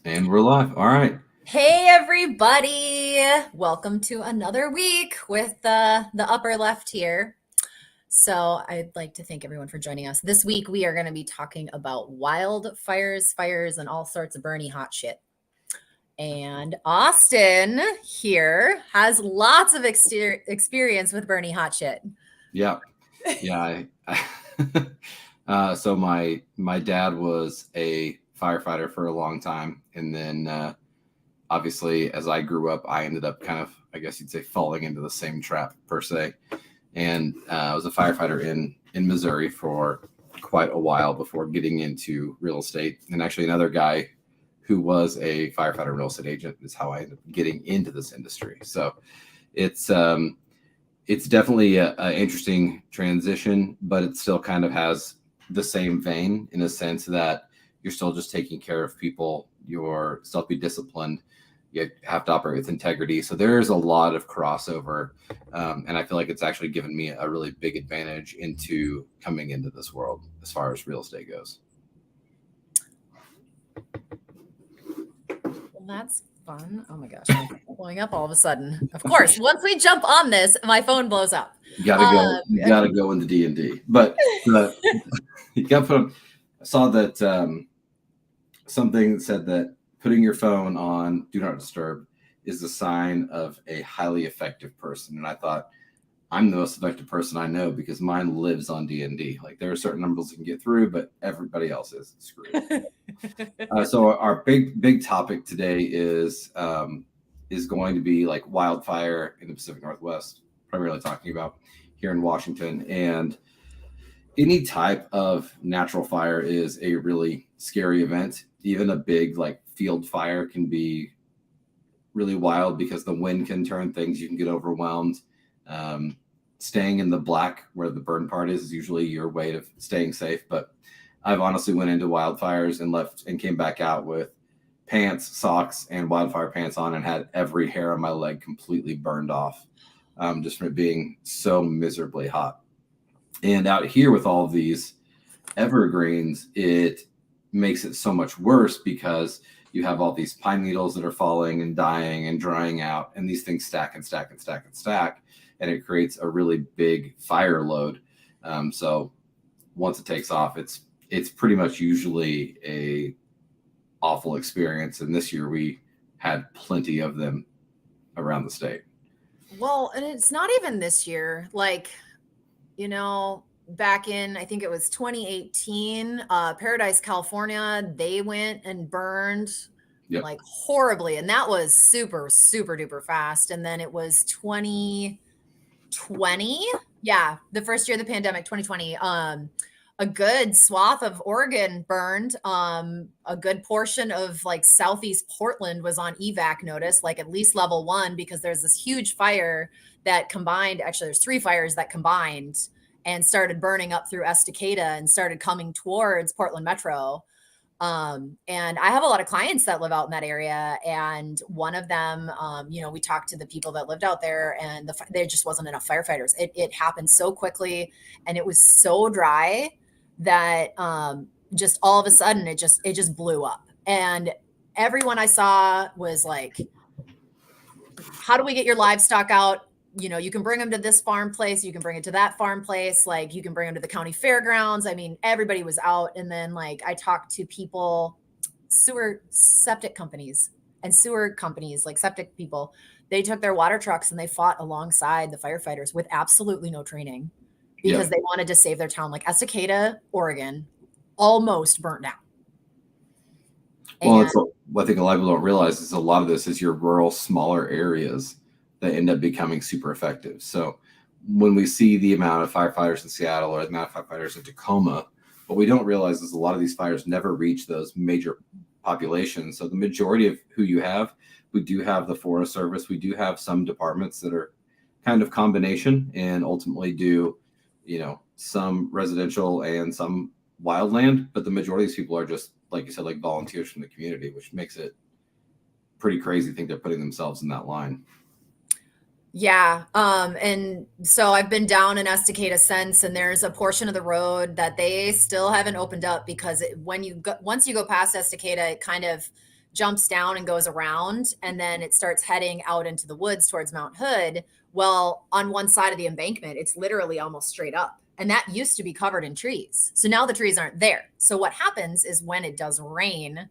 And we're live. All right. Hey everybody! Welcome to another week with the upper left here. So I'd like to thank everyone for joining us. This week we are going to be talking about wildfires, fires, and all sorts of Bernie hot shit. And Austin here has lots of experience with Bernie hot shit. Yeah. Yeah. So my dad was a firefighter for a long time, and then obviously as I grew up, I ended up kind of, I guess you'd say, falling into the same trap per se. And I was a firefighter in Missouri for quite a while before getting into real estate. And actually, another guy who was a firefighter real estate agent is how I ended up getting into this industry. So it's it's definitely a interesting transition, but it still kind of has the same vein in a sense that you're still just taking care of people. You're still be disciplined. You have to operate with integrity. So there's a lot of crossover, and I feel like it's actually given me a really big advantage into coming into this world as far as real estate goes. Well, that's fun. Oh my gosh, my phone's blowing up all of a sudden. Of course, once we jump on this, my phone blows up. You gotta go. You gotta go into D&D, but you got to put. I saw that something said that putting your phone on do not disturb is a sign of a highly effective person, and I thought I'm the most effective person I know because mine lives on D&D. Like there are certain numbers you can get through, but everybody else is screwed. So our big topic today is going to be like wildfire in the Pacific Northwest, primarily talking about here in Washington. And any type of natural fire is a really scary event. Even a big like field fire can be really wild because the wind can turn things. You can get overwhelmed. Staying in the black where the burn part is usually your way of staying safe. But I've honestly went into wildfires and left and came back out with pants, socks, and wildfire pants on and had every hair on my leg completely burned off, just from it being so miserably hot. And out here with all of these evergreens, it makes it so much worse because you have all these pine needles that are falling and dying and drying out, and these things stack and stack and stack and stack, and it creates a really big fire load. So once it takes off, it's pretty much usually a awful experience. And this year we had plenty of them around the state. Well, and it's not even this year. Like, back in, I think it was 2018, Paradise, California, they went and burned Yep. like horribly. And that was super, super duper fast. And then it was 2020. Yeah, the first year of the pandemic, 2020. A good swath of Oregon burned. A good portion of like Southeast Portland was on evac notice, like at least level 1, because there's this huge fire that combined. Actually, there's 3 fires that combined and started burning up through Estacada and started coming towards Portland Metro. And I have a lot of clients that live out in that area. And one of them, we talked to the people that lived out there, and there just wasn't enough firefighters. It happened so quickly, and it was so dry that just all of a sudden it just blew up. And everyone I saw was like, how do we get your livestock out? You can bring them to this farm place, you can bring it to that farm place, like you can bring them to the county fairgrounds. I mean, everybody was out. And then like I talked to people, septic companies and sewer companies, like septic people, they took their water trucks and they fought alongside the firefighters with absolutely no training because Yep. they wanted to save their town. Like Estacada, Oregon, almost burnt down. Well, And what I think a lot of people don't realize is a lot of this is your rural, smaller areas that end up becoming super effective. So when we see the amount of firefighters in Seattle or the amount of firefighters in Tacoma, what we don't realize is a lot of these fires never reach those major populations. So the majority of who you have, we do have the Forest Service. We do have some departments that are kind of combination and ultimately do, some residential and some wildland. But the majority of these people are just, like you said, like volunteers from the community, which makes it pretty crazy to think they're putting themselves in that line. yeah, and so I've been down in Estacada since, and there's a portion of the road that they still haven't opened up because once you go past Estacada, it kind of jumps down and goes around, and then it starts heading out into the woods towards Mount Hood. Well, on one side of the embankment, it's literally almost straight up. And that used to be covered in trees. So now the trees aren't there. So what happens is when it does rain,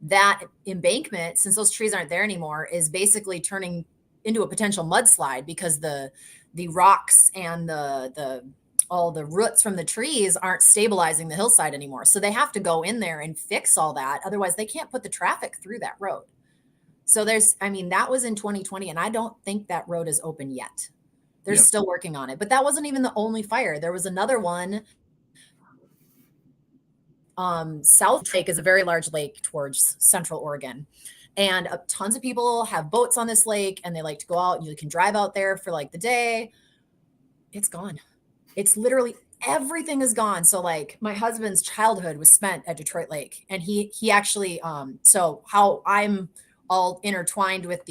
that embankment, since those trees aren't there anymore, is basically turning into a potential mudslide because the rocks and the all the roots from the trees aren't stabilizing the hillside anymore. So they have to go in there and fix all that. Otherwise, they can't put the traffic through that road. So that was in 2020, and I don't think that road is open yet. They're still working on it. But that wasn't even the only fire. There was another one. South Lake is a very large lake towards Central Oregon. And tons of people have boats on this lake, and they like to go out. You can drive out there for like the day. It's gone. It's literally everything is gone. So like my husband's childhood was spent at Detroit Lake, and he actually so how I'm all intertwined with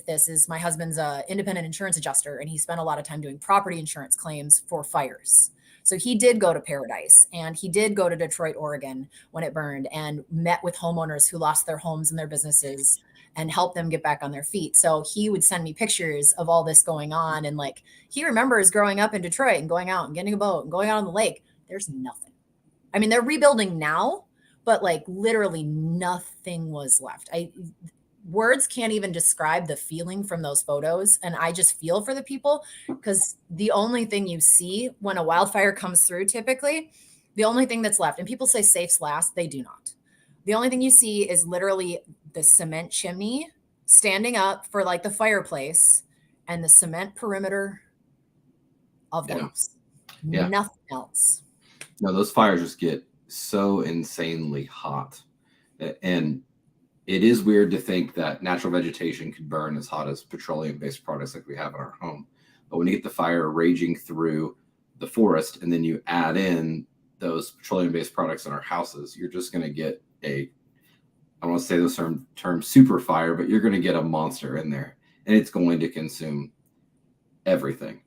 this is my husband's a independent insurance adjuster, and he spent a lot of time doing property insurance claims for fires. So he did go to Paradise, and he did go to Detroit, Oregon when it burned, and met with homeowners who lost their homes and their businesses and help them get back on their feet. So he would send me pictures of all this going on. And like, he remembers growing up in Detroit and going out and getting a boat and going out on the lake. There's nothing. I mean, they're rebuilding now, but like literally nothing was left. Words can't even describe the feeling from those photos. And I just feel for the people, because the only thing you see when a wildfire comes through, typically, the only thing that's left, and people say safes last, they do not. The only thing you see is literally the cement chimney standing up for like the fireplace and the cement perimeter of the house. Yeah. Nothing else. No, those fires just get so insanely hot. And it is weird to think that natural vegetation could burn as hot as petroleum-based products like we have in our home. But when you get the fire raging through the forest, and then you add in those petroleum-based products in our houses, you're just going to get I don't want to say those term super fire, but you're going to get a monster in there, and it's going to consume everything.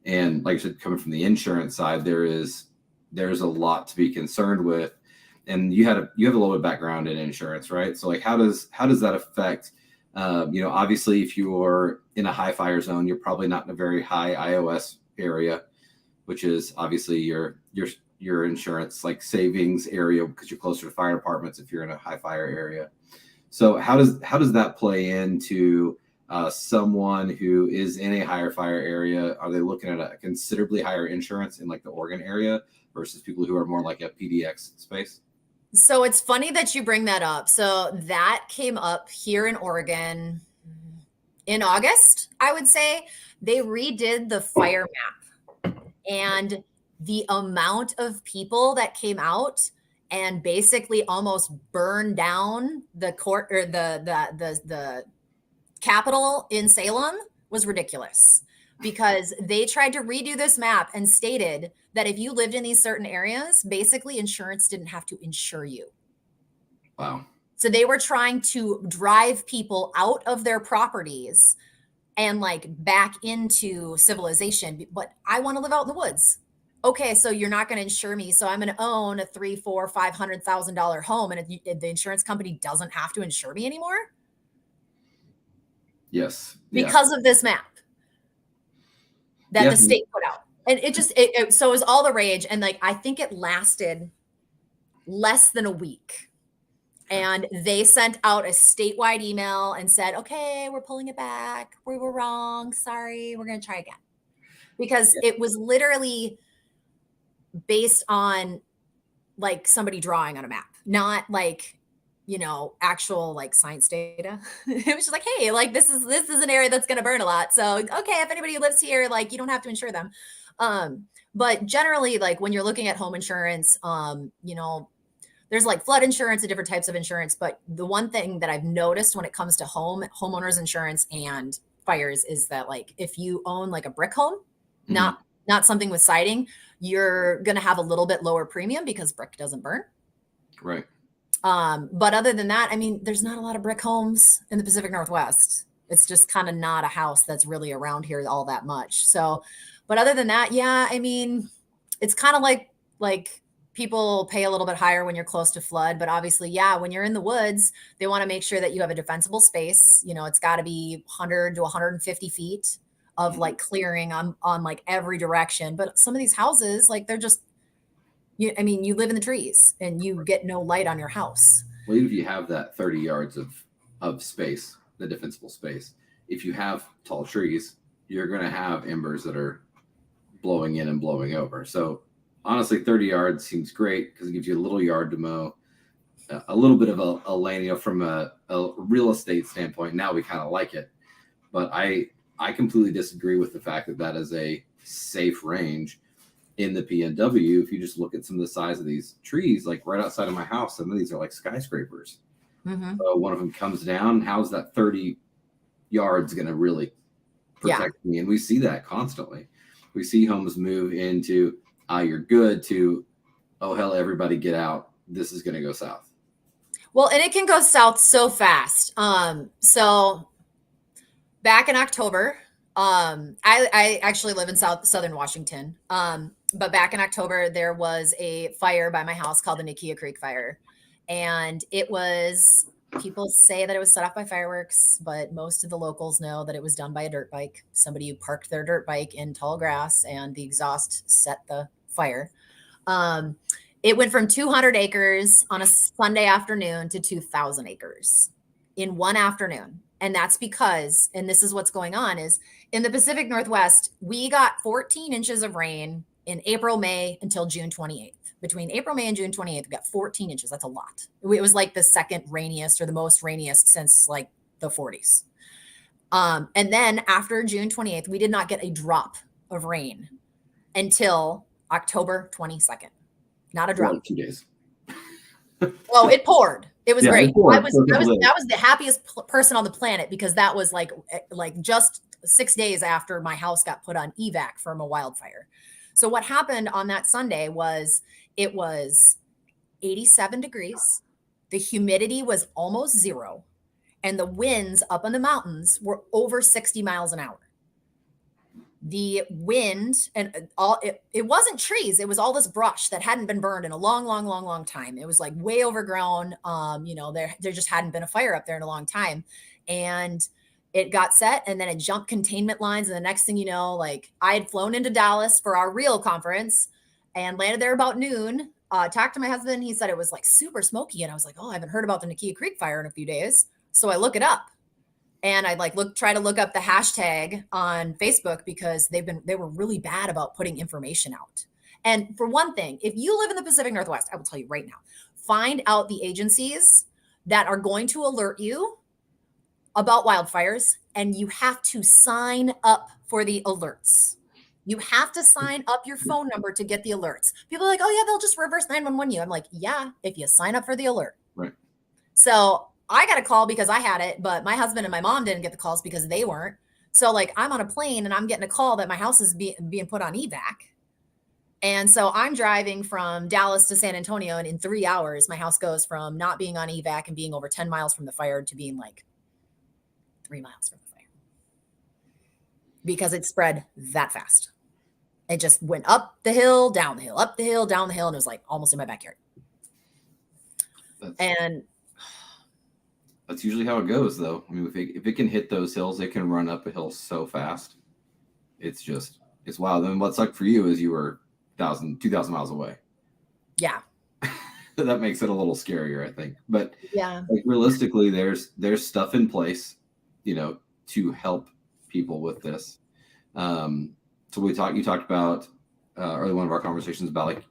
And like I said, coming from the insurance side, there's a lot to be concerned with. And you have a little bit of background in insurance, right? So like, how does that affect, obviously if you're in a high fire zone, you're probably not in a very high IOS area, which is obviously your insurance like savings area, because you're closer to fire departments if you're in a high fire area. So how does that play into someone who is in a higher fire area? Are they looking at a considerably higher insurance in like the Oregon area versus people who are more like a PDX space? So it's funny that you bring that up. So that came up here in Oregon in August, I would say. They redid the fire map, and the amount of people that came out and basically almost burned down the court or the Capitol in Salem was ridiculous, because they tried to redo this map and stated that if you lived in these certain areas, basically insurance didn't have to insure you. Wow. So they were trying to drive people out of their properties and like back into civilization. But I want to live out in the woods. Okay, so you're not going to insure me. So I'm going to own a $300,000, $400,000, $500,000 home, and the insurance company doesn't have to insure me anymore. Yes. Because of this map that the state put out. And so it was all the rage. And like, I think it lasted less than a week. And they sent out a statewide email and said, okay, we're pulling it back. We were wrong. Sorry. We're going to try again. Because it was literally based on like somebody drawing on a map, not like, actual like science data. It was just like, hey, like this is an area that's going to burn a lot. So, okay, if anybody lives here, like you don't have to insure them. But generally, like when you're looking at home insurance, there's like flood insurance and different types of insurance. But the one thing that I've noticed when it comes to homeowners insurance and fires is that like if you own like a brick home, not something with siding, you're going to have a little bit lower premium because brick doesn't burn. Right. But other than that, I mean, there's not a lot of brick homes in the Pacific Northwest. It's just kind of not a house that's really around here all that much. So, but other than that, yeah, I mean, it's kind of like people pay a little bit higher when you're close to flood, but obviously, yeah, when you're in the woods, they want to make sure that you have a defensible space. You know, it's got to be 100 to 150 feet of like clearing on like every direction. But some of these houses, like they're just, I mean, you live in the trees and you get no light on your house. Well, even if you have that 30 yards of space, the defensible space, if you have tall trees, you're going to have embers that are blowing in and blowing over. So honestly, 30 yards seems great because it gives you a little yard to mow, a little bit of a lane, you know, from a real estate standpoint. Now we kind of like it, but I completely disagree with the fact that that is a safe range in the PNW. If you just look at some of the size of these trees, like right outside of my house, some of these are like skyscrapers. So one of them comes down. How's that 30 yards going to really protect me? And we see that constantly. We see homes move into, you're good, to, oh, hell, everybody get out. This is going to go south. Well, and it can go south so fast. So back in October, I actually live in southern Washington. But back in October, there was a fire by my house called the Nakia Creek Fire. And it was, people say that it was set off by fireworks, but most of the locals know that it was done by a dirt bike. Somebody who parked their dirt bike in tall grass and the exhaust set the fire. It went from 200 acres on a Sunday afternoon to 2,000 acres in one afternoon. And that's because, and this is what's going on, is in the Pacific Northwest, we got 14 inches of rain in April, May until June 28th. Between April, May, and June 28th, we got 14 inches. That's a lot. It was like the second rainiest or the most rainiest since like the 40s. And then after June 28th, we did not get a drop of rain until October 22nd. Not a drop. 2 days. Oh, it poured. It was great. Poured. That was the happiest person on the planet because that was like just 6 days after my house got put on evac from a wildfire. So what happened on that Sunday was it was 87 degrees. The humidity was almost zero. And the winds up in the mountains were over 60 miles an hour. The wind and all, it wasn't trees. It was all this brush that hadn't been burned in a long time. It was like way overgrown. You know, there just hadn't been a fire up there in a long time. And it got set and then it jumped containment lines. And the next thing you know, like I had flown into Dallas for our real conference and landed there about noon. Talked to my husband. He said it was like super smoky. And I was like, oh, I haven't heard about the Nakia Creek fire in a few days. So I look it up and I'd like try to look up the hashtag on Facebook because they were really bad about putting information out. And for one thing, if you live in the Pacific Northwest, I will tell you right now, find out the agencies that are going to alert you about wildfires, and you have to sign up for the alerts. You have to sign up your phone number to get the alerts. People are like, oh yeah, they'll just reverse 911 you. I'm like, yeah, if you sign up for the alert. Right. So I got a call because I had it, but my husband and my mom didn't get the calls because they weren't. So like I'm on a plane and I'm getting a call that my house is being put on evac. And so I'm driving from Dallas to San Antonio, and in 3 hours, my house goes from not being on evac and being over 10 miles from the fire to being like 3 miles from the fire because it spread that fast. It just went up the hill, down the hill, up the hill, down the hill. And it was like almost in my backyard. That's usually how it goes, though. I mean, if it can hit those hills, it can run up a hill so fast. It's wild. And what sucked for you is you were 2,000 miles away. Yeah. That makes it a little scarier, I think. But yeah, like realistically, there's stuff in place, you know, to help people with this. So you talked about early one of our conversations about like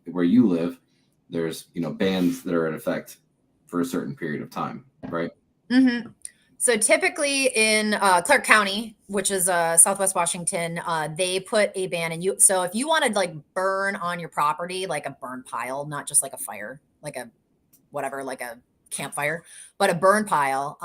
where you live, there's, you know, bans that are in effect for a certain period of time, right? Mm-hmm. So typically in Clark County, which is Southwest Washington, they put a ban in you. So if you want to like burn on your property, like a burn pile, not just like a fire, like a whatever, like a campfire, but a burn pile,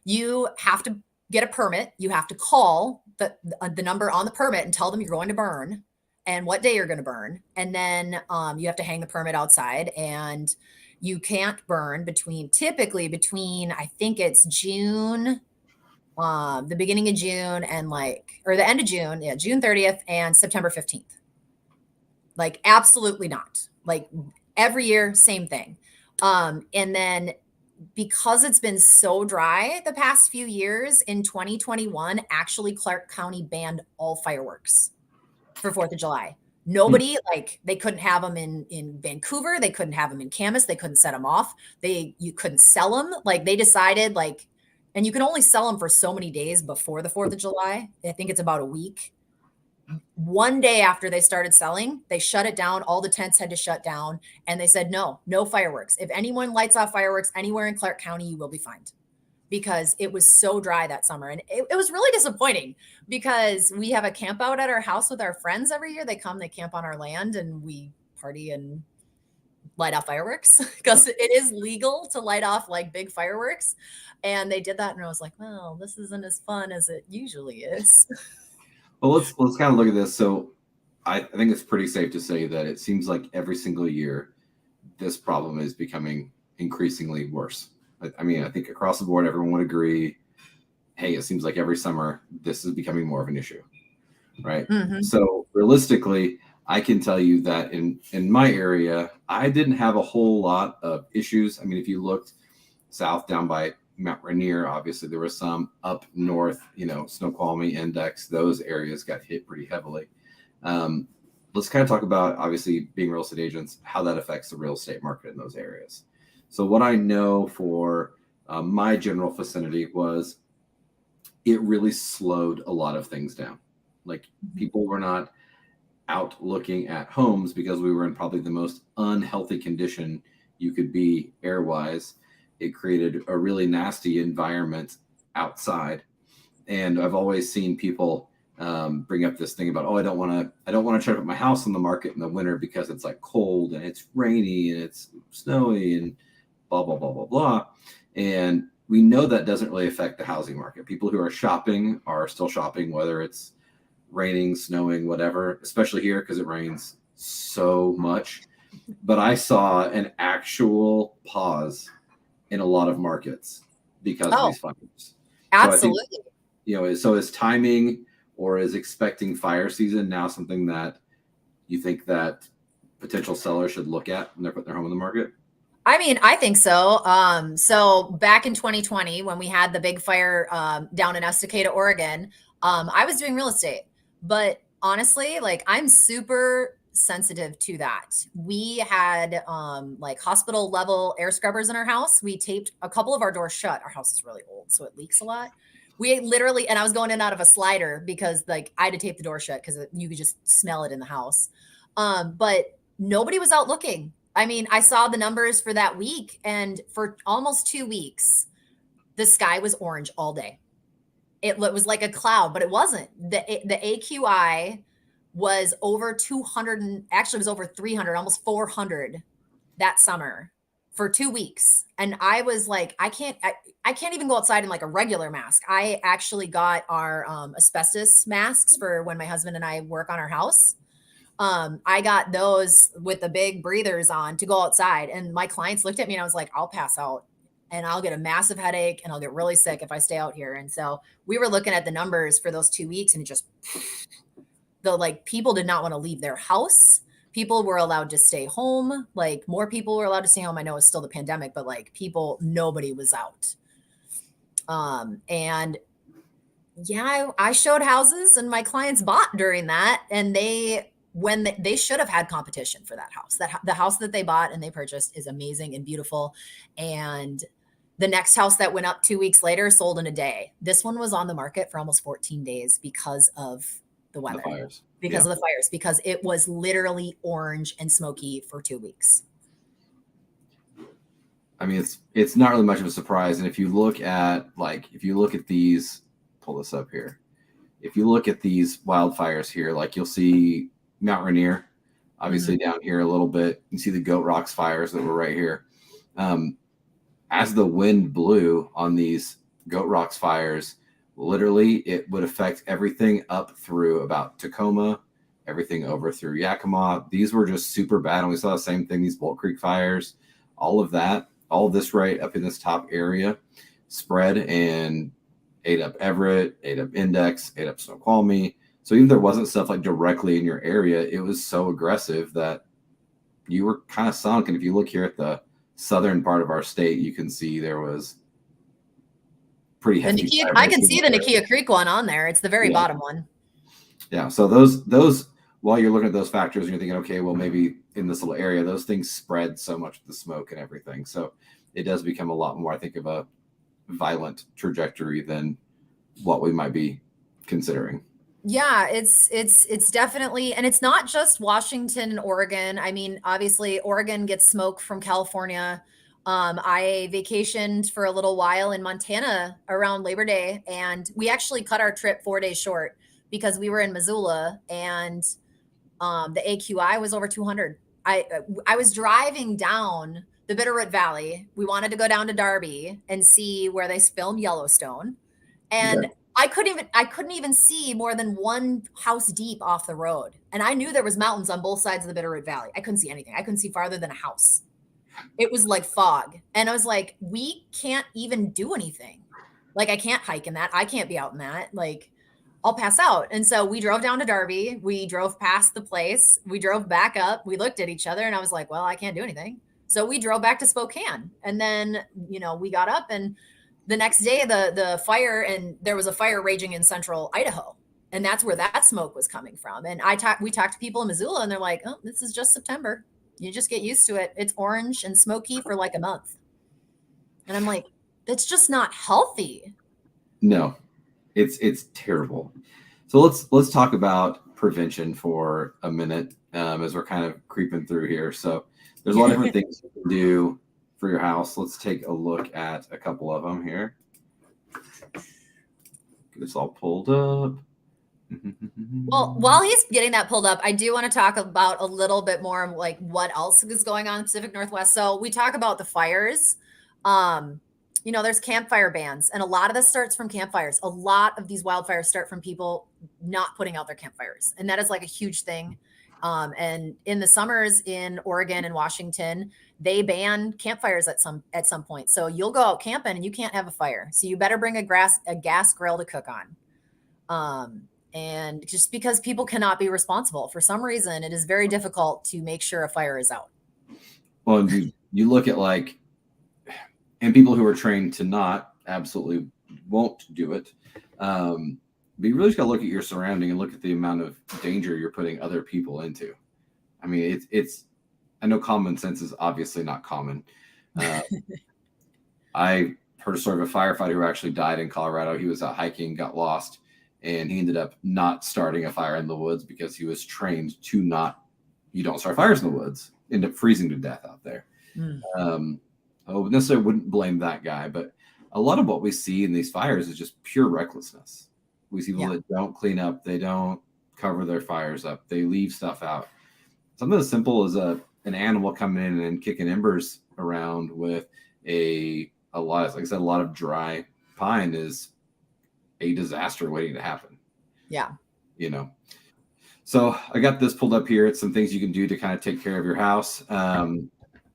you have to get a permit. You have to call the number on the permit and tell them you're going to burn and what day you're going to burn. And then you have to hang the permit outside, and you can't burn typically between, I think it's June, the beginning of June and or the end of June, June 30th and September 15th. Like absolutely not. Like every year, same thing. And then because it's been so dry the past few years, in 2021, actually Clark County banned all fireworks for 4th of July. Nobody, like, they couldn't have them in Vancouver, they couldn't have them in Camas, they couldn't set them off. You couldn't sell them. Like, they decided, like, and you can only sell them for so many days before the 4th of July. I think it's about a week. One day after they started selling, they shut it down. All the tents had to shut down. And they said, no fireworks. If anyone lights off fireworks anywhere in Clark County, you will be fined, because it was so dry that summer. And it was really disappointing, because we have a camp out at our house with our friends every year. They camp on our land, and we party and light off fireworks, because it is legal to light off like big fireworks. And they did that. And I was like, well, this isn't as fun as it usually is. Well, let's kind of look at this. So I think it's pretty safe to say that it seems like every single year this problem is becoming increasingly worse. I mean, I think across the board, everyone would agree, hey, it seems like every summer this is becoming more of an issue, right? Mm-hmm. So realistically, I can tell you that in my area, I didn't have a whole lot of issues. I mean, if you looked south down by Mount Rainier, obviously there was some. Up north, Snoqualmie, Index, those areas got hit pretty heavily. Let's kind of talk about, obviously, being real estate agents, how that affects the real estate market in those areas. So what I know for my general vicinity was it really slowed a lot of things down. Like, people were not out looking at homes because we were in probably the most unhealthy condition you could be air-wise. It created a really nasty environment outside. And I've always seen people bring up this thing about, I don't want to try to put my house on the market in the winter because it's like cold and it's rainy and it's snowy and blah, blah, blah, blah, blah. And we know that doesn't really affect the housing market. People who are shopping are still shopping, whether it's raining, snowing, whatever, especially here because it rains so much. But I saw an actual pause in a lot of markets because of these fires. Absolutely. So I think, so is timing or is expecting fire season now something that you think that potential sellers should look at when they're putting their home on the market? I mean, I think so. So back in 2020, when we had the big fire down in Estacada, Oregon, I was doing real estate. But honestly, like, I'm super sensitive to that. We had like hospital level air scrubbers in our house. We taped a couple of our doors shut. Our house is really old, so it leaks a lot. We literally, and I was going in and out of a slider because, like, I had to tape the door shut because you could just smell it in the house. But nobody was out looking. I mean, I saw the numbers for that week, and for almost 2 weeks, the sky was orange all day. It was like a cloud, but it wasn't. The AQI was over 200, and actually was over 300, almost 400 that summer for 2 weeks. And I was like, I can't even go outside in like a regular mask. I actually got our asbestos masks for when my husband and I work on our house. I got those with the big breathers on to go outside. And my clients looked at me and I was like, I'll pass out and I'll get a massive headache and I'll get really sick if I stay out here. And so we were looking at the numbers for those 2 weeks, and it just, people did not want to leave their house. People were allowed to stay home. Like, more people were allowed to stay home. I know it's still the pandemic, but like, nobody was out. And yeah, I showed houses and my clients bought during that. And they should have had competition for that house. The house that they bought and they purchased is amazing and beautiful. And the next house that went up 2 weeks later sold in a day. This one was on the market for almost 14 days because of the weather, of the fires, because it was literally orange and smoky for 2 weeks. I mean, it's not really much of a surprise. And if you look at these, pull this up here. If you look at these wildfires here, like, you'll see Mount Rainier, obviously down here a little bit. You see the Goat Rocks fires that were right here. As the wind blew on these Goat Rocks fires, literally it would affect everything up through about Tacoma, everything over through Yakima. These were just super bad. And we saw the same thing, these Bolt Creek fires, all of this right up in this top area spread and ate up Everett, ate up Index, ate up Snoqualmie. So even if there wasn't stuff like directly in your area, it was so aggressive that you were kind of sunk. And if you look here at the southern part of our state, you can see there was pretty hefty. I can see the Nakia Creek one on there. It's the very bottom one. Yeah. So those while you're looking at those factors and you're thinking, okay, well, maybe in this little area, those things spread so much with the smoke and everything. So it does become a lot more, I think, of a violent trajectory than what we might be considering. Yeah, it's definitely, and it's not just Washington and Oregon. I mean, obviously Oregon gets smoke from California. I vacationed for a little while in Montana around Labor Day, and we actually cut our trip 4 days short because we were in Missoula, and the AQI was over 200. I was driving down the Bitterroot Valley. We wanted to go down to Darby and see where they filmed Yellowstone, and I couldn't even see more than one house deep off the road. And I knew there was mountains on both sides of the Bitterroot Valley. I couldn't see anything. I couldn't see farther than a house. It was like fog. And I was like, we can't even do anything. Like, I can't hike in that. I can't be out in that. Like, I'll pass out. And so we drove down to Darby. We drove past the place. We drove back up. We looked at each other and I was like, well, I can't do anything. So we drove back to Spokane. And then, we got up, and the next day the fire, and there was a fire raging in central Idaho. And that's where that smoke was coming from. And we talked to people in Missoula, and they're like, oh, this is just September. You just get used to it. It's orange and smoky for like a month. And I'm like, that's just not healthy. No, it's terrible. So let's talk about prevention for a minute, as we're kind of creeping through here. So there's a lot of different things you can do for your house. Let's take a look at a couple of them here. Get this all pulled up. Well, while he's getting that pulled up, I do want to talk about a little bit more of like what else is going on in the Pacific Northwest. So we talk about the fires. There's campfire bans, and a lot of this starts from campfires. A lot of these wildfires start from people not putting out their campfires, and that is like a huge thing. And in the summers in Oregon and Washington, they ban campfires at some point. So you'll go out camping and you can't have a fire. So you better bring a gas grill to cook on. And just because people cannot be responsible for some reason, it is very difficult to make sure a fire is out. Well, you look at and people who are trained to not absolutely won't do it. But you really just got to look at your surrounding and look at the amount of danger you're putting other people into. I mean, I know common sense is obviously not common. I heard a story of a firefighter who actually died in Colorado. He was out hiking, got lost, and he ended up not starting a fire in the woods because he was trained to you don't start fires in the woods, end up freezing to death out there. I necessarily wouldn't blame that guy, but a lot of what we see in these fires is just pure recklessness. We see people that don't clean up, they don't cover their fires up, they leave stuff out. Something as simple as an animal coming in and kicking embers around with a lot of dry pine is a disaster waiting to happen. Yeah. So I got this pulled up here. It's some things you can do to kind of take care of your house.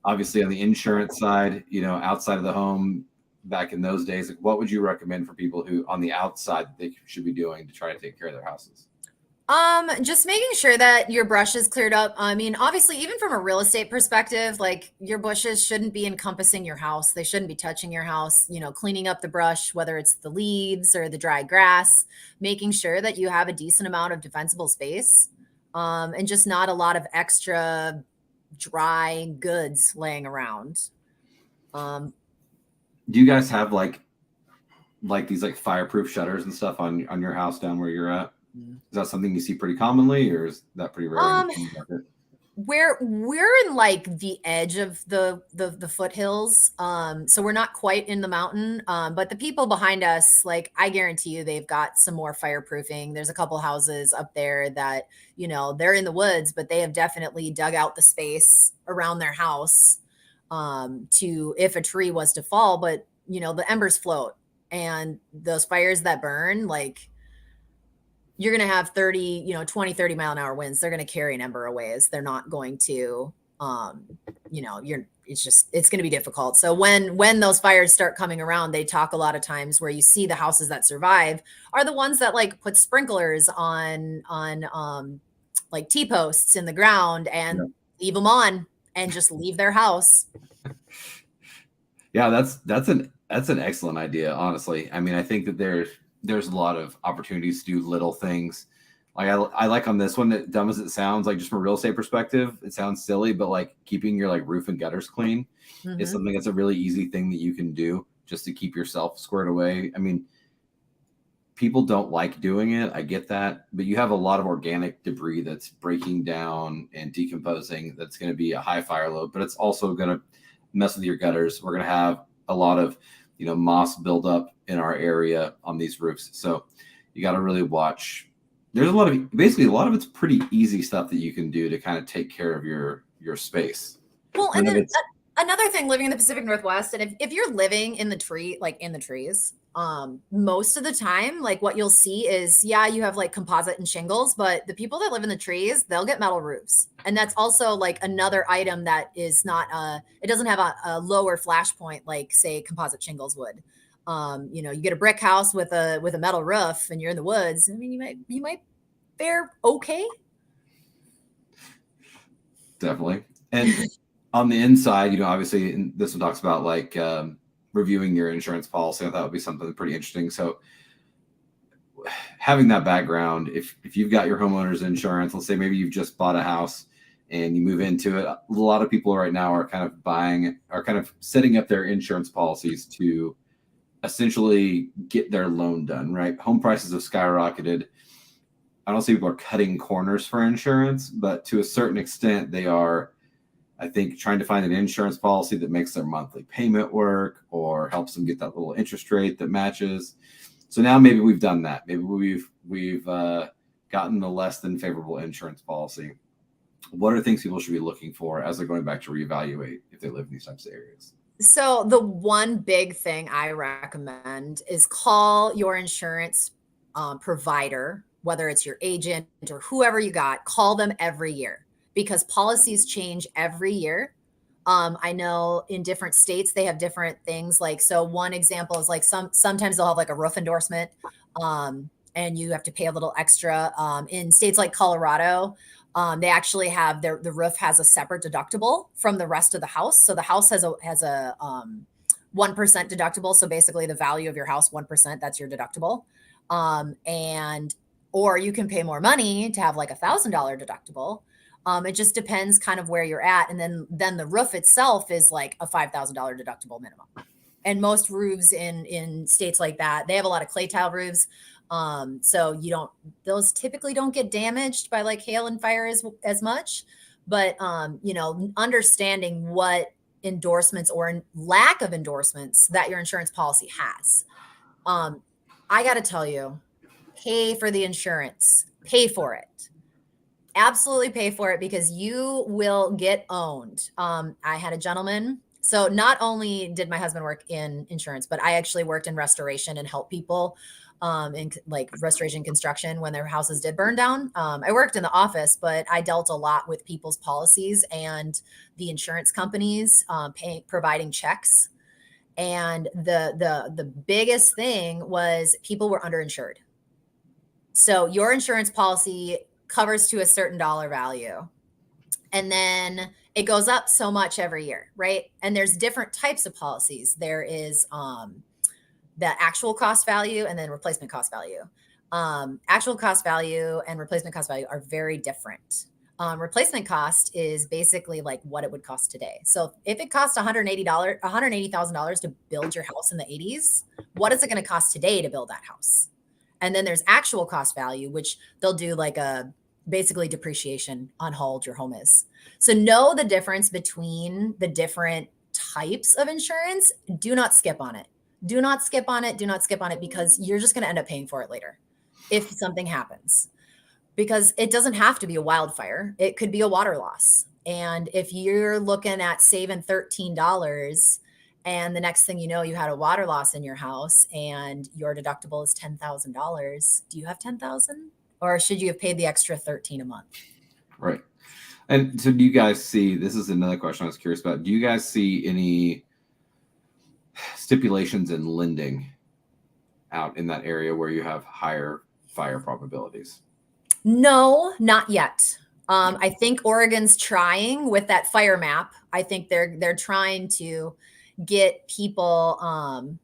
Obviously on the insurance side, outside of the home back in those days, what would you recommend for people who on the outside they should be doing to try to take care of their houses? Just making sure that your brush is cleared up. I mean, obviously, even from a real estate perspective, like your bushes shouldn't be encompassing your house. They shouldn't be touching your house, cleaning up the brush, whether it's the leaves or the dry grass, making sure that you have a decent amount of defensible space, and just not a lot of extra dry goods laying around. Do you guys have like these fireproof shutters and stuff on your house down where you're at? Is that something you see pretty commonly, or is that pretty rare? We're in like the edge of the foothills, so we're not quite in the mountain, but the people behind us, like, I guarantee you they've got some more fireproofing. There's a couple houses up there that they're in the woods, but they have definitely dug out the space around their house to, if a tree was to fall, but the embers float, and those fires that burn, like, you're going to have 30 mile an hour winds. They're going to carry an ember away. As they're not going to, it's going to be difficult. So when those fires start coming around, they talk a lot of times where you see the houses that survive are the ones that like put sprinklers on like T-posts in the ground and leave them on. and just leave their house. Yeah, that's an excellent idea, honestly. I mean, I think that there's a lot of opportunities to do little things. Like I like on this one, that dumb as it sounds, like just from a real estate perspective, it sounds silly, but like keeping your like roof and gutters clean is something that's a really easy thing that you can do just to keep yourself squared away. I mean, people don't like doing it. I get that, but you have a lot of organic debris that's breaking down and decomposing. That's going to be a high fire load, but it's also going to mess with your gutters. We're going to have a lot of, moss buildup in our area on these roofs. So you got to really watch. There's a lot of it's pretty easy stuff that you can do to kind of take care of your space. Well, and then another thing, living in the Pacific Northwest, and if you're living in the trees, most of the time, like what you'll see is, yeah, you have like composite and shingles, but the people that live in the trees, they'll get metal roofs. And that's also like another item that is not, it doesn't have a lower flash point, like say composite shingles would. You get a brick house with a metal roof and you're in the woods. I mean, you might fare okay. Definitely. And on the inside, obviously this one talks about like, reviewing your insurance policy. I thought would be something pretty interesting. So having that background, if you've got your homeowner's insurance, let's say maybe you've just bought a house and you move into it, a lot of people right now are kind of setting up their insurance policies to essentially get their loan done, right? Home prices have skyrocketed. I don't see people are cutting corners for insurance, but to a certain extent they are, I think, trying to find an insurance policy that makes their monthly payment work or helps them get that little interest rate that matches. So now maybe we've done that. Maybe we've gotten the less than favorable insurance policy. What are things people should be looking for as they're going back to reevaluate if they live in these types of areas? So the one big thing I recommend is call your insurance provider, whether it's your agent or whoever you got, call them every year. Because policies change every year. I know in different states, they have different things. Like, so one example is like sometimes they'll have like a roof endorsement and you have to pay a little extra. In states like Colorado, they actually have the roof has a separate deductible from the rest of the house. So the house has a 1% deductible. So basically the value of your house, 1%, that's your deductible. Or you can pay more money to have like $1,000 deductible. It just depends kind of where you're at. And then the roof itself is like a $5,000 deductible minimum. And most roofs in states like that, they have a lot of clay tile roofs. So those typically don't get damaged by like hail and fire as much. But, understanding what endorsements or lack of endorsements that your insurance policy has. I got to tell you, pay for the insurance, pay for it. Absolutely pay for it because you will get owned. I had a gentleman. So not only did my husband work in insurance, but I actually worked in restoration and helped people in like restoration construction when their houses did burn down. I worked in the office, but I dealt a lot with people's policies and the insurance companies providing checks. And the biggest thing was people were underinsured. So your insurance policy covers to a certain dollar value. And then it goes up so much every year, right? And there's different types of policies. There is the actual cost value and then replacement cost value. Actual cost value and replacement cost value are very different. Replacement cost is basically like what it would cost today. So if it cost $180,000 to build your house in the 80s, what is it going to cost today to build that house? And then there's actual cost value, which they'll do like a basically depreciation on how old your home is. So know the difference between the different types of insurance. Do not skip on it. Do not skip on it. Do not skip on it because you're just going to end up paying for it later if something happens. Because it doesn't have to be a wildfire. It could be a water loss. And if you're looking at saving $13 and the next thing you know, you had a water loss in your house and your deductible is $10,000. Do you have 10,000 or should you have paid the extra 13 a month? Right. And so do you guys see, this is another question I was curious about. Do you guys see any stipulations in lending out in that area where you have higher fire probabilities? No, not yet. I think Oregon's trying with that fire map. I think they're trying to get people,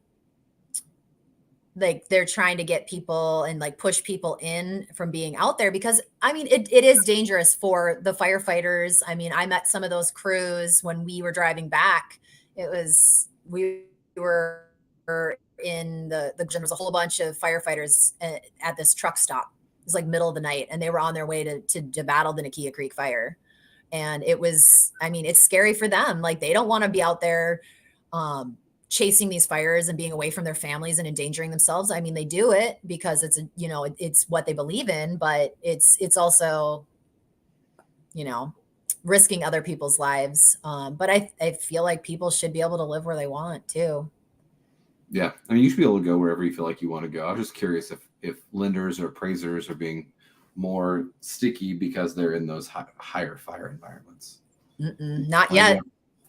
like they're trying to get people and like push people in from being out there, because I mean it is dangerous for the firefighters. I mean, I met some of those crews when we were driving back. We were in there was a whole bunch of firefighters at this truck stop. It was like middle of the night, and they were on their way to battle the Nakia Creek fire. And it was, I mean, it's scary for them. Like they don't want to be out there chasing these fires and being away from their families and endangering themselves. I mean, they do it because it's it's what they believe in, but it's also, risking other people's lives. But I feel like people should be able to live where they want too. Yeah, I mean, you should be able to go wherever you feel like you want to go. I was just curious if lenders or appraisers are being more sticky because they're in those higher fire environments. Not yet.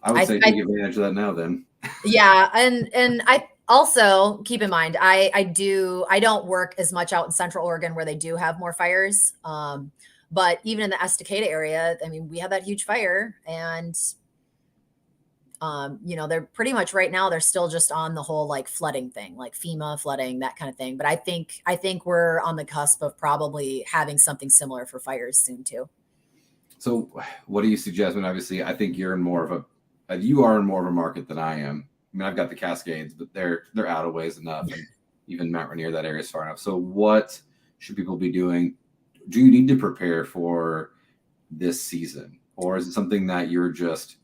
I would say take advantage of that now then. Yeah. And I also keep in mind, I don't work as much out in Central Oregon where they do have more fires. But even in the Estacada area, I mean, we had that huge fire, and they're pretty much right now, they're still just on the whole like flooding thing, like FEMA flooding, that kind of thing. But I think we're on the cusp of probably having something similar for fires soon too. So what do you suggest? I mean, obviously I think you are in more of a market than I am. I mean, I've got the Cascades, but they're out of ways enough, and even Mount Rainier, that area is far enough. So what should people be doing? Do you need to prepare for this season, or is it something that you're just,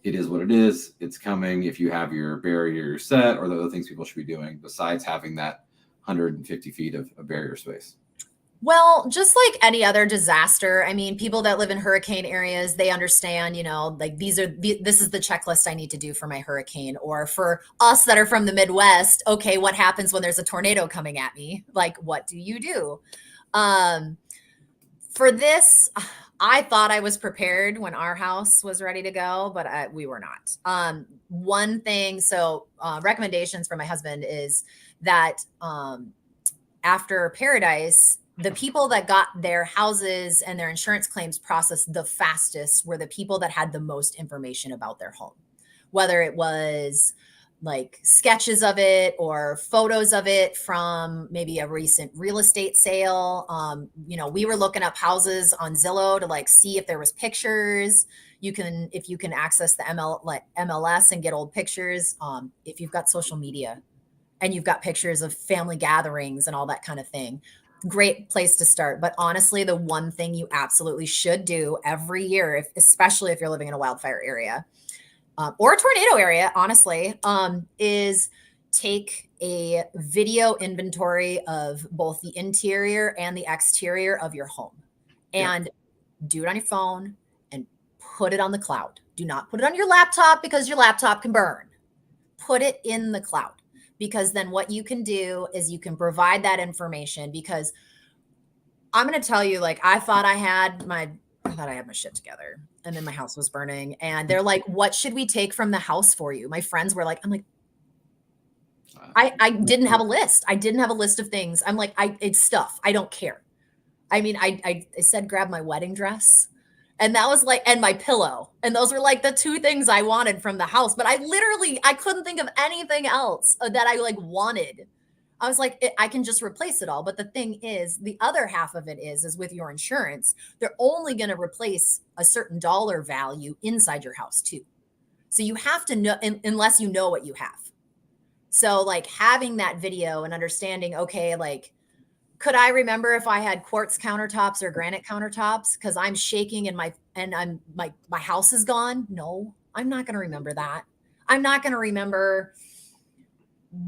it is what it is, it's coming? If you have your barrier set, or the other things people should be doing besides having that 150 feet of barrier space? Well, just like any other disaster, I mean, people that live in hurricane areas, they understand, like this is the checklist I need to do for my hurricane. Or for us that are from the Midwest, okay, what happens when there's a tornado coming at me? Like, what do you do? For this, I thought I was prepared when our house was ready to go, but we were not. One thing, recommendations from my husband is that after Paradise, the people that got their houses and their insurance claims processed the fastest were the people that had the most information about their home, whether it was like sketches of it or photos of it from maybe a recent real estate sale. We were looking up houses on Zillow to like see if there was pictures. If you can access the MLS and get old pictures. If you've got social media and you've got pictures of family gatherings and all that kind of thing, great place to start. But honestly, the one thing you absolutely should do every year, especially if you're living in a wildfire area, or a tornado area, honestly, is take a video inventory of both the interior and the exterior of your home, and do it on your phone and put it on the cloud. Do not put it on your laptop, because your laptop can burn. Put it in the cloud, because then what you can do is you can provide that information. Because I'm going to tell you, like, I thought I had my shit together, and then my house was burning, and they're like, what should we take from the house for you? My friends were like, I'm like, I didn't have a list. I didn't have a list of things. I'm like, it's stuff. I don't care. I mean, I said, grab my wedding dress, and that was like, and my pillow. And those were like the two things I wanted from the house. But I couldn't think of anything else that I like wanted. I was like, I can just replace it all. But the thing is, the other half of it is with your insurance, they're only going to replace a certain dollar value inside your house too. So you have to know, unless you know what you have. So like having that video and understanding, okay, like, could I remember if I had quartz countertops or granite countertops? Because I'm shaking and my house is gone. No, I'm not going to remember that. I'm not going to remember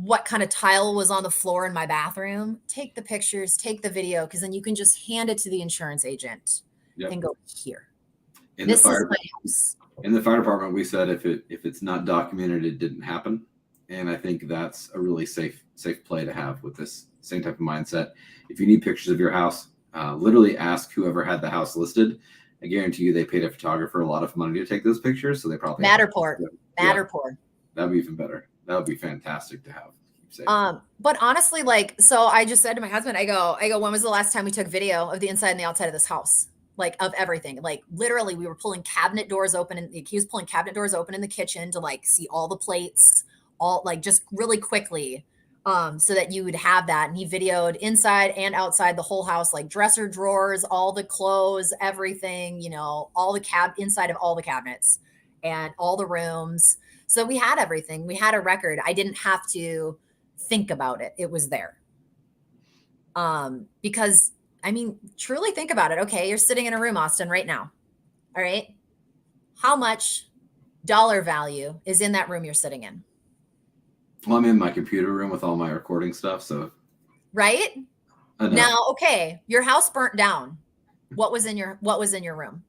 what kind of tile was on the floor in my bathroom. Take the pictures, take the video, because then you can just hand it to the insurance agent and go, here. This is my house. In the fire department, we said if it's not documented, it didn't happen. And I think that's a really safe play to have with this same type of mindset. If you need pictures of your house, literally ask whoever had the house listed. I guarantee you they paid a photographer a lot of money to take those pictures, so they probably Matterport. That'd be even better. That would be fantastic to have. But honestly, like, so I just said to my husband, I go, when was the last time we took video of the inside and the outside of this house? like of everything. Like literally we were pulling cabinet doors open, and he was pulling cabinet doors open in the kitchen to like see all the plates, all like just really quickly, so that you would have that. And he videoed inside and outside the whole house, like dresser drawers, all the clothes, everything, you know, all the inside of all the cabinets and all the rooms. So we had everything. We had a record. I didn't have to think about it. It was there. Because I mean, truly think about it. Okay, you're sitting in a room, Austin, right now. All right. How much dollar value is in that room you're sitting in? Well, I'm in my computer room with all my recording stuff, so. Right? Now, okay, your house burnt down. What was in your room?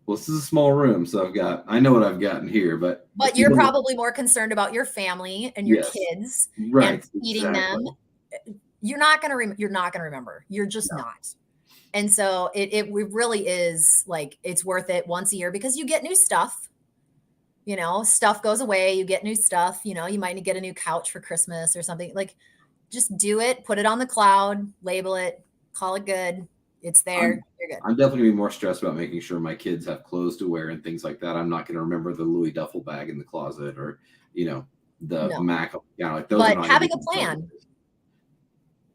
Well, this is a small room, so I know what I've got in here, but you're probably more concerned about your family and your kids, right, and feeding them. You're not going to remember. You're just not. And so it really is like, it's worth it once a year because you get new stuff. You know, stuff goes away, you get new stuff. You know, you might get a new couch for Christmas or something. Like, just do it, put it on the cloud, label it, call it good. It's there. You're good. I'm definitely gonna be more stressed about making sure my kids have clothes to wear and things like that. I'm not gonna remember the Louis duffel bag in the closet, or, you know, the Mac. Yeah, like those. But having a plan.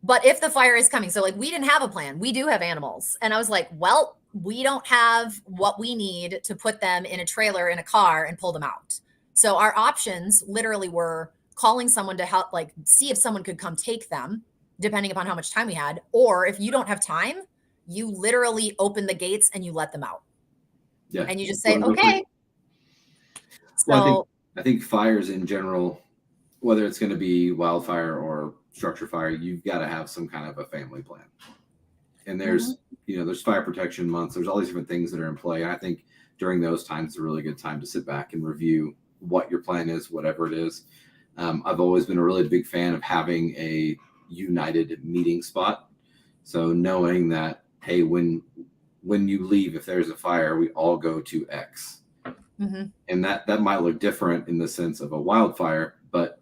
But if the fire is coming, so like we didn't have a plan. We do have animals. And I was like, well, we don't have what we need to put them in a trailer in a car and pull them out. So our options literally were calling someone to help, like see if someone could come take them, depending upon how much time we had. Or if you don't have time, you literally open the gates and you let them out. Yeah. And you just say, okay. So well, I think fires in general, whether it's going to be wildfire or structure fire, you've got to have some kind of a family plan. And there's, you know, there's fire protection months. There's all these different things that are in play. And I think during those times, it's a really good time to sit back and review what your plan is, whatever it is. I've always been a really big fan of having a united meeting spot. So knowing that, hey, when you leave, if there's a fire, we all go to X. And that might look different in the sense of a wildfire, but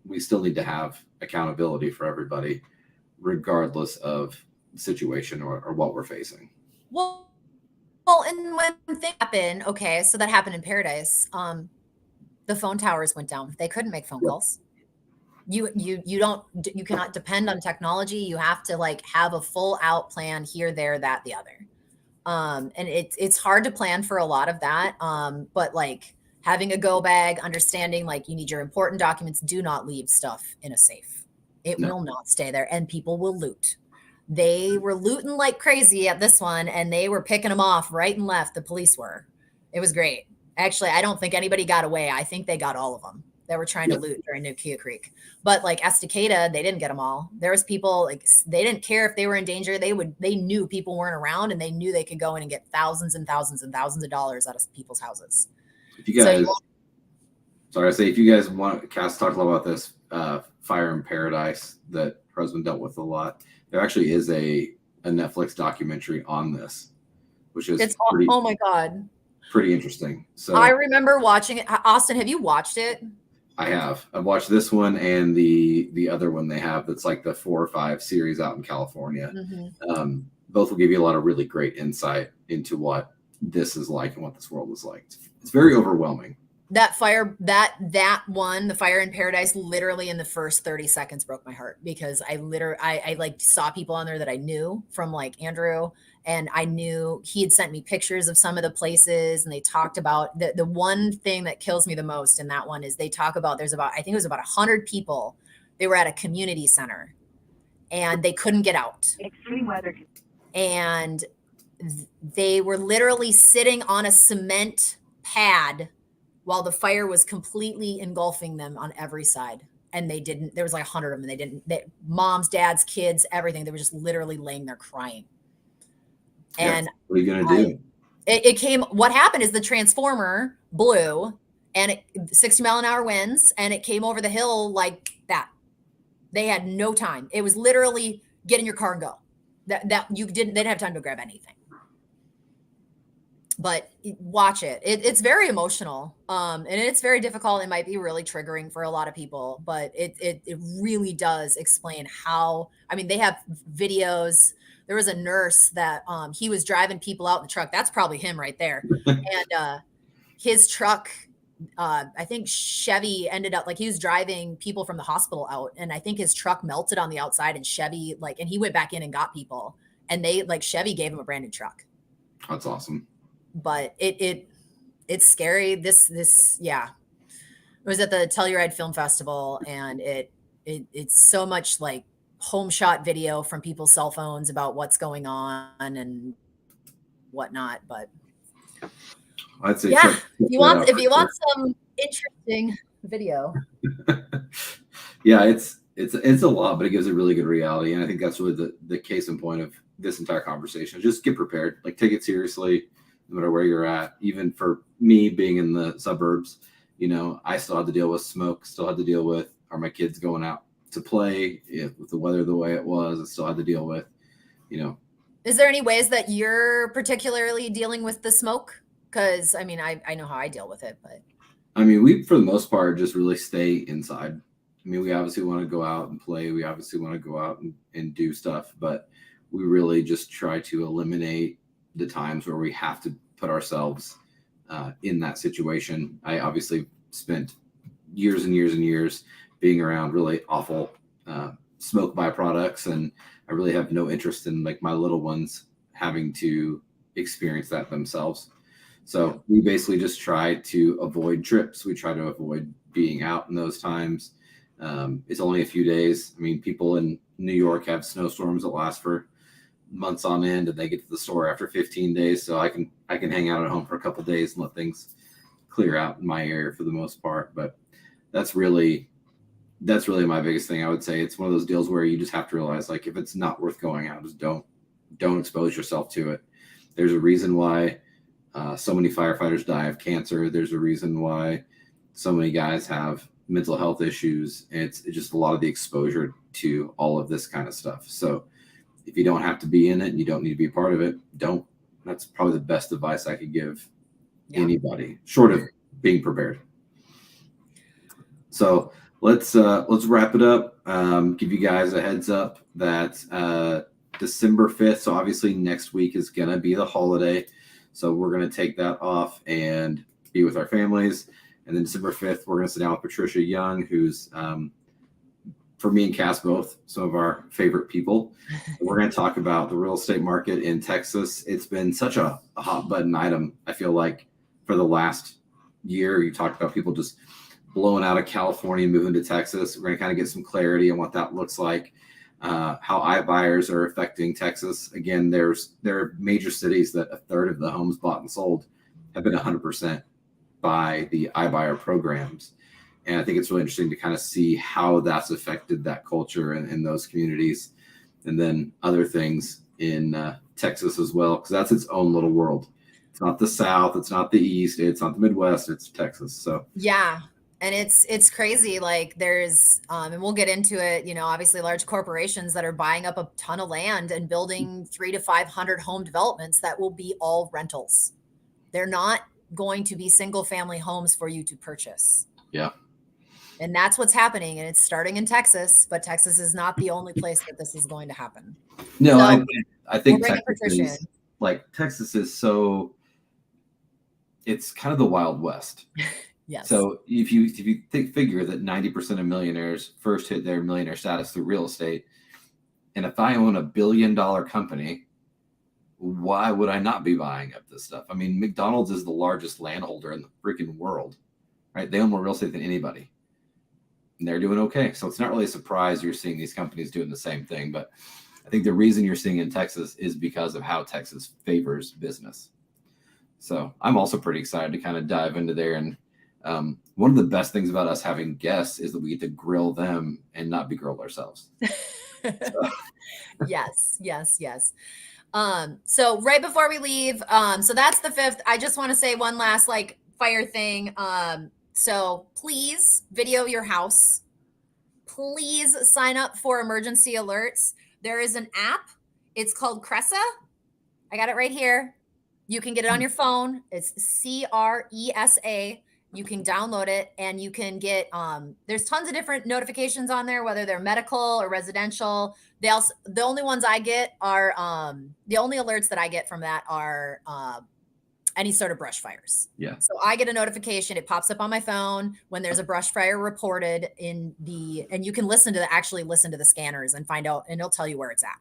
we still need to have accountability for everybody, regardless of the situation or what we're facing. Well, and when things happen, okay, so that happened in Paradise. The phone towers went down. They couldn't make phone calls. You cannot depend on technology. You have to like have a full out plan here, there, that, the other. And it's hard to plan for a lot of that. But like having a go bag, understanding like you need your important documents, do not leave stuff in a safe. It will not stay there, and people will loot. They were looting like crazy at this one, and they were picking them off right and left. The police were. It was great. Actually, I don't think anybody got away. I think they got all of them that were trying to loot during Nukia Creek. But like desiccated, they didn't get them all. There was people like they didn't care if they were in danger. They knew people weren't around, and they knew they could go in and get thousands and thousands and thousands of dollars out of people's houses. If you guys, if you guys want, Cass talked a lot about this fire in Paradise that her husband dealt with a lot. There actually is a Netflix documentary on this, which is oh my God, pretty interesting. So I remember watching it. Austin, have you watched it? I have. I've watched this one and the other one they have that's like the 4 or 5 series out in California. Both will give you a lot of really great insight into what this is like and what this world is like. It's very overwhelming. That fire, that one, the fire in Paradise, literally in the first 30 seconds broke my heart because I like saw people on there that I knew from like Andrew, and I knew he had sent me pictures of some of the places, and they talked about the one thing that kills me the most in that one is they talk about I think it was about 100 people. They were at a community center and they couldn't get out. Extreme weather. And they were literally sitting on a cement pad while the fire was completely engulfing them on every side. And there was like 100 of them. And moms, dads, kids, everything. They were just literally laying there crying. And what are you going to do? What happened is the transformer blew and 60 mile an hour winds, and it came over the hill like that. They had no time. It was literally get in your car and go. They didn't have time to grab anything. but watch it. It's very emotional, and it's very difficult. It might be really triggering for a lot of people, but it really does explain how. I mean, they have videos. There was a nurse that he was driving people out in the truck. That's probably him right there, and his truck. I think Chevy ended up like he was driving people from the hospital out, and I think his truck melted on the outside, and Chevy and he went back in and got people, and they Chevy gave him a brand new truck. That's awesome. But it's scary. This yeah. It was at the Telluride Film Festival, and it's so much like home shot video from people's cell phones about what's going on and whatnot. But I'd say yeah, check if you want some interesting video. Yeah, it's a lot, but it gives a really good reality. And I think that's really the case in point of this entire conversation. Just get prepared. Like, take it seriously, no matter where you're at. Even for me being in the suburbs, I still had to deal with smoke, still had to deal with, are my kids going out to play with the weather the way it was, I still had to deal with. Is there any ways that you're particularly dealing with the smoke? Because I mean, I know how I deal with it, but I mean, we for the most part just really stay inside. I mean, we obviously want to go out and play. We obviously want to go out and do stuff, but we really just try to eliminate the times where we have to put ourselves in that situation. I obviously spent years and years and years being around really awful smoke byproducts, and I really have no interest in like my little ones having to experience that themselves. So we basically just try to avoid trips. We try to avoid being out in those times. It's only a few days. I mean, people in New York have snowstorms that last for months on end, and they get to the store after 15 days. So I can hang out at home for a couple of days and let things clear out in my area for the most part. But that's really my biggest thing. I would say it's one of those deals where you just have to realize, like, if it's not worth going out, just don't expose yourself to it. There's a reason why so many firefighters die of cancer. There's a reason why so many guys have mental health issues. It's just a lot of the exposure to all of this kind of stuff. So if you don't have to be in it and you don't need to be a part of it, don't. That's probably the best advice I could give anybody, short of being prepared. So let's wrap it up. Give you guys a heads up that December 5th, so obviously next week is going to be the holiday. So we're going to take that off and be with our families. And then December 5th, we're going to sit down with Patricia Young, who's, for me and Cass both, some of our favorite people. We're going to talk about the real estate market in Texas. It's been such a hot button item, I feel like, for the last year. You talked about people just blowing out of California and moving to Texas. We're going to kind of get some clarity on what that looks like. How iBuyers are affecting Texas. Again, there are major cities that a third of the homes bought and sold have been 100% by the iBuyer programs. And I think it's really interesting to kind of see how that's affected that culture in those communities. And then other things in Texas as well, because that's its own little world. It's not the South, it's not the East, it's not the Midwest, it's Texas. So yeah. And it's crazy. Like there's, and we'll get into it, obviously large corporations that are buying up a ton of land and building 300 to 500 home developments that will be all rentals. They're not going to be single family homes for you to purchase. Yeah. And that's what's happening. And it's starting in Texas, but Texas is not the only place that this is going to happen. No, so I think Texas is so, it's kind of the Wild West. Yes. So if you figure that 90% of millionaires first hit their millionaire status through real estate, and if I own $1 billion company, why would I not be buying up this stuff? I mean, McDonald's is the largest landholder in the freaking world, right? They own more real estate than anybody, and they're doing okay. So it's not really a surprise you're seeing these companies doing the same thing. But I think the reason you're seeing in Texas is because of how Texas favors business. So I'm also pretty excited to kind of dive into there. And one of the best things about us having guests is that we get to grill them and not be grilled ourselves. Yes. So right before we leave, so that's the 5th. I just want to say one last fire thing. So please video your house. Please sign up for emergency alerts. There is an app. It's called Cressa. I got it right here. You can get it on your phone. It's CRESA. You can download it and you can get there's tons of different notifications on there, whether they're medical or residential. The only ones I get are the only alerts that I get from that are any sort of brush fires. Yeah. So I get a notification. It pops up on my phone when there's a brush fire reported and you can actually listen to the scanners and find out, and it'll tell you where it's at.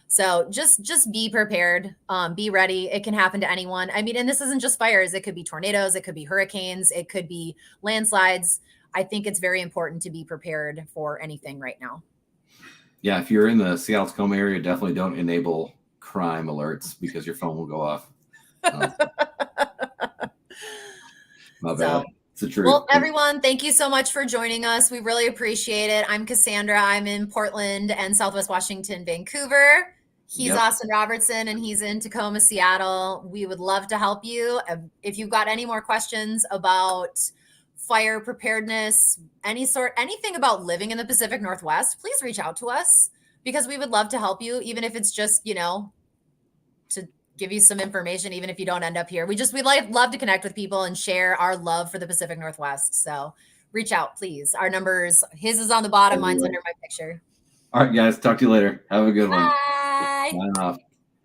So just be prepared, be ready. It can happen to anyone. I mean, and this isn't just fires. It could be tornadoes. It could be hurricanes. It could be landslides. I think it's very important to be prepared for anything right now. Yeah. If you're in the Seattle-Tacoma area, definitely don't enable crime alerts because your phone will go off. My bad. It's the truth. Well, everyone, thank you so much for joining us. We really appreciate it. I'm Cassandra. I'm in Portland and Southwest Washington, Vancouver. He's Austin Robertson, and he's in Tacoma, Seattle. We would love to help you. If you've got any more questions about fire preparedness, anything about living in the Pacific Northwest, please reach out to us because we would love to help you, even if it's just, to give you some information, even if you don't end up here. We'd love to connect with people and share our love for the Pacific Northwest. So reach out, please. Our numbers, his is on the bottom, mine's under my picture. All right, guys. Talk to you later. Have a good one. Bye. Sign off.